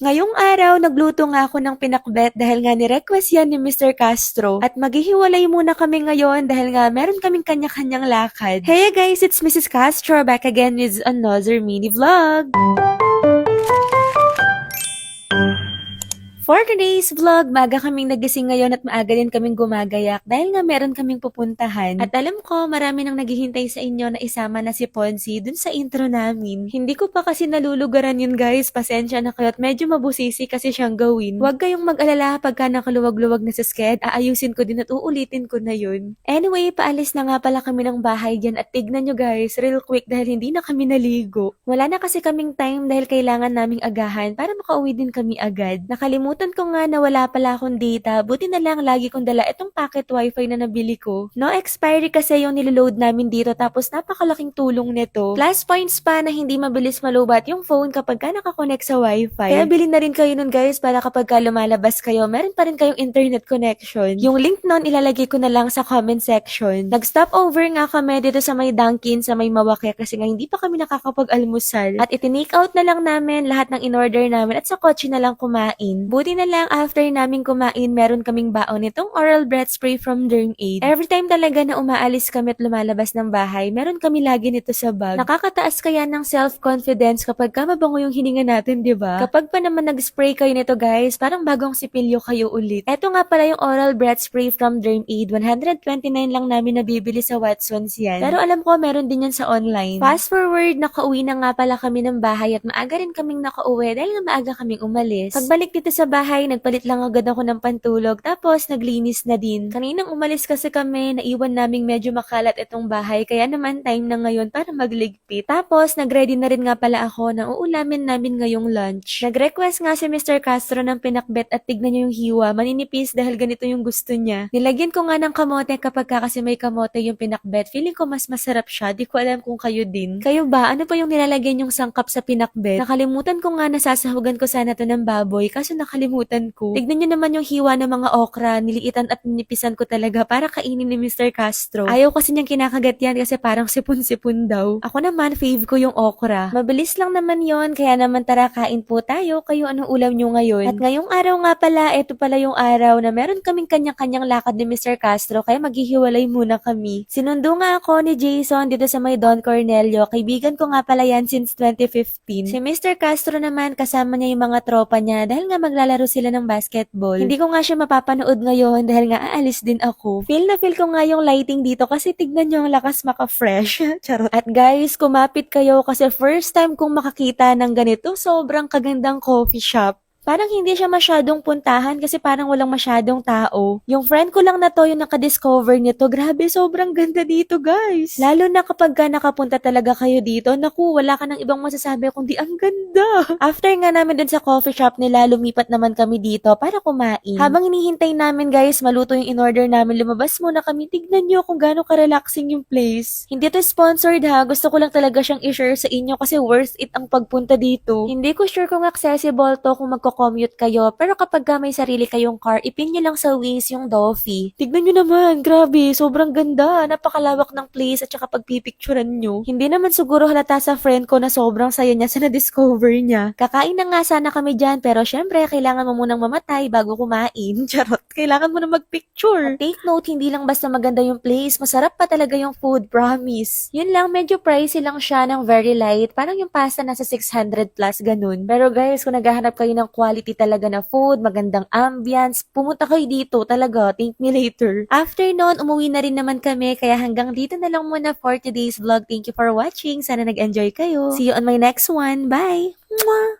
Ngayong araw, nagluto nga ako ng pinakbet dahil nga ni-request yan ni Mr. Castro. At maghihiwalay muna kami ngayon dahil nga meron kaming kanya-kanyang lakad. Hey guys, it's Mrs. Castro back again with another mini vlog. For today's vlog, maaga kaming nagising ngayon at maaga din kaming gumagayak dahil nga meron kaming pupuntahan. At alam ko, marami nang naghihintay sa inyo na isama na si Ponzi dun sa intro namin. Hindi ko pa kasi nalulugaran yun guys, pasensya na kayo at medyo mabusisi kasi siyang gawin. Huwag kayong mag-alala pagka nakaluwag-luwag na sa sked, aayusin ko din at uulitin ko na yun. Anyway, paalis na nga pala kami ng bahay dyan at tignan nyo guys, real quick dahil hindi na kami naligo. Wala na kasi kaming time dahil kailangan naming agahan para makauwi din kami agad. Nakalimutan ko nga na wala pala akong data, buti na lang lagi kong dala itong packet wifi na nabili ko. No expiry kasi yung niloload namin dito tapos napakalaking tulong nito. Plus points pa na hindi mabilis malubat yung phone kapag ka nakakonect sa wifi. Kaya bilhin na rin kayo nun guys para kapag ka lumalabas kayo, meron pa rin kayong internet connection. Yung link nun ilalagay ko na lang sa comment section. Nag-stop over nga kami dito sa may Dunkin sa may Mawake kasi nga hindi pa kami nakakapag-almusal. At itinake out na lang namin lahat ng in-order namin at sa kotse na lang kumain. Buti na lang after namin kumain, meron kaming baon nitong oral breath spray from DermAid. Every time talaga na umaalis kami at lumalabas ng bahay, meron kami lagi nito sa bag. Nakakataas kaya ng self-confidence kapag ka mabango yung hininga natin, di ba? Kapag pa naman nag-spray kayo nito guys, parang bagong sipilyo kayo ulit. Eto nga pala yung oral breath spray from DermAid. 129 lang namin nabibili sa Watsons yan. Pero alam ko meron din yan sa online. Fast forward, nakauwi na nga pala kami ng bahay at maaga rin kaming nakauwi dahil nga maaga kaming umalis. Pagbalik dito sa bahay, nagpalit lang agad ako ng pantulog tapos naglinis na din. Kaninang umalis kasi kami, naiwan naming medyo makalat itong bahay kaya naman time na ngayon para magligpit. Tapos nagready na rin nga pala ako na uulamin namin ngayong lunch. Nag-request nga si Mr. Castro ng pinakbet at tignan niyo yung hiwa, maninipis dahil ganito yung gusto niya. Nilagyan ko nga ng kamote kapag kasi may kamote yung pinakbet. Feeling ko mas masarap siya, di ko alam kung kayo din. Kayo ba? Ano pa yung nilalagyan yung sangkap sa pinakbet? Nakalimutan ko nga nasasahugan ko sana to ng baboy kaso nakalimutan ko. Tignan nyo naman yung hiwa ng mga okra, niliitan at ninipisan ko talaga para kainin ni Mr. Castro. Ayaw kasi niyang kinakagat yan kasi parang sipon-sipon daw. Ako naman, fave ko yung okra. Mabilis lang naman yon kaya naman tara kain po tayo. Kayo anong ulam nyo ngayon? At ngayong araw nga pala, ito pala yung araw na meron kaming kanya-kanyang lakad ni Mr. Castro kaya maghihiwalay muna kami. Sinundo nga ako ni Jason dito sa may Don Cornelio. Kaibigan ko nga pala yan since 2015. Si Mr. Castro naman kasama niya yung mga tropa niya dahil nga maglalaro sila ng basketball. Hindi ko nga siya mapapanood ngayon dahil nga aalis din ako. Feel na feel ko nga yung lighting dito kasi tignan nyo ang lakas maka-fresh. Charot. At guys, kumapit kayo kasi first time kong makakita ng ganito, sobrang kagandang coffee shop. Parang hindi siya masyadong puntahan kasi parang walang masyadong tao. Yung friend ko lang na to yung nakadiscover nito. Grabe, sobrang ganda dito guys. Lalo na kapag ka nakapunta talaga kayo dito, naku, wala ka ng ibang masasabi kundi ang ganda. After nga namin dun sa coffee shop nila, lumipat naman kami dito para kumain. Habang hinihintay namin guys, maluto yung in-order namin, lumabas muna kami. Tignan nyo kung gaano ka-relaxing yung place. Hindi to sponsored ha, gusto ko lang talaga siyang i-share sa inyo kasi worth it ang pagpunta dito. Hindi ko sure kung accessible to kung commute kayo, pero kapag may sarili kayong car, ipin nyo lang sa Waze yung Doffy. Tignan nyo naman, grabe, sobrang ganda, napakalawak ng place at saka pagpipicturan nyo. Hindi naman siguro halata sa friend ko na sobrang saya niya sa na-discover niya. Kakain na nga sana kami dyan, pero syempre, kailangan mo munang mamatay bago kumain. Charot, kailangan mo na magpicture. At take note, hindi lang basta maganda yung place, masarap pa talaga yung food, promise. Yun lang, medyo pricey lang siya ng very light, parang yung pasta nasa 600 plus ganun. Pero guys, kung naghahanap kayo ng quality talaga na food, magandang ambience, pumunta kayo dito talaga, thank me later. After nun, umuwi na rin naman kami, kaya hanggang dito na lang muna for today's vlog. Thank you for watching, sana nag-enjoy kayo. See you on my next one, bye! Mwah!